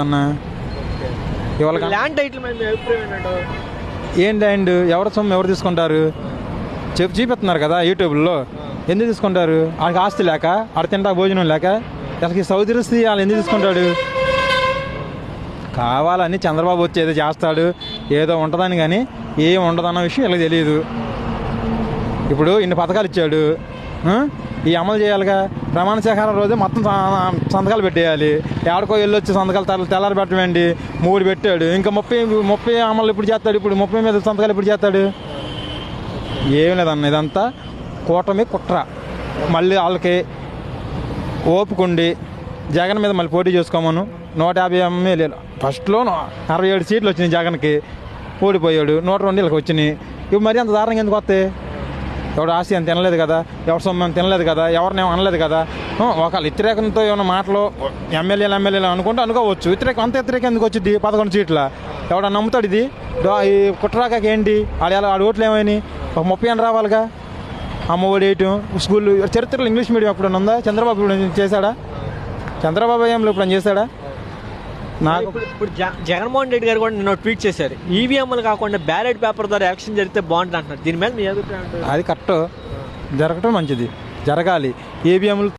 అన్న ఇవాళ land title మీద మీ అభిప్రాయం ఏంటో? ఏం ల్యాండ్ ఎవరి సొమ్ము ఎవరు తీసుకుంటారు చూపిస్తున్నారు కదా యూట్యూబ్లో. ఎందుకు తీసుకుంటారు? వాళ్ళకి ఆస్తి లేక, ఆడ తింటా భోజనం లేక, అసలు సౌదరిస్తే వాళ్ళు ఎందుకు తీసుకుంటాడు? కావాలని చంద్రబాబు వచ్చి ఏదో చేస్తాడు, ఏదో ఉంటుందని, కానీ ఏం ఉండదన్న విషయం వీళ్ళకి తెలియదు. ఇప్పుడు ఇన్ని పథకాలు ఇచ్చాడు, ఈ అమలు చేయాలిగా. ప్రమాణ స్వీకారం రోజే మొత్తం సంతకాలు పెట్టేయాలి. ఎక్కడికో వెళ్ళొచ్చి సంతకాలు తెల్లారి పెట్టమండి. 3 పెట్టాడు, ఇంకా 30 అమలు ఇప్పుడు చేస్తాడు. ఇప్పుడు 30 మీద సంతకాలు ఇప్పుడు చేస్తాడు. ఏం లేదన్న, ఇదంతా కూటమి కుట్ర. మళ్ళీ వాళ్ళకి ఓపుకుండి జగన్ మీద మళ్ళీ పోటీ చేసుకోమను. 150 ఎమ్మెల్యేలు ఫస్ట్లో 67 సీట్లు వచ్చినాయి జగన్కి, ఓడిపోయాడు. 102 వీళ్ళకి వచ్చినాయి. ఇప్పుడు మరీ అంత దారుణంగా ఎందుకు వస్తాయి? ఎవడు ఆస్తి అని తినలేదు కదా, ఎవరి సొమ్ము తినలేదు కదా, ఎవరినేమో అనలేదు కదా. ఒకళ్ళు వ్యతిరేకంతో ఏమైనా మాటలు ఎమ్మెల్యేలు అనుకోవచ్చు. వ్యతిరేకం ఎందుకు వచ్చింది? 11 సీట్ల ఎవడన్నా నమ్ముతాడు ఇది? ఈ కుట్రాక ఏంటి? ఆడ ఓట్లు ఏమైనా ఒక 30 అని రావాలిగా. అమ్మ ఒడి వేయటం, స్కూళ్ళు, చరిత్రలో ఇంగ్లీష్ మీడియం ఎప్పుడన్నా ఉందా? చంద్రబాబు ఇప్పుడు చేశాడా? చంద్రబాబు ఏంలో ఇప్పుడు చేశాడా? నాకు ఇప్పుడు జగన్మోహన్ రెడ్డి గారు కూడా నిన్న ట్వీట్ చేశారు, ఈవీఎంలు కాకుండా బ్యాలెట్ పేపర్ ద్వారా ఎలక్షన్ జరిగితే బాగుంటుంది అంటున్నారు. దీని మీద మీ అభిప్రాయం? అది కరెక్ట్, జరగటం మంచిది, జరగాలి. ఈవీఎంలు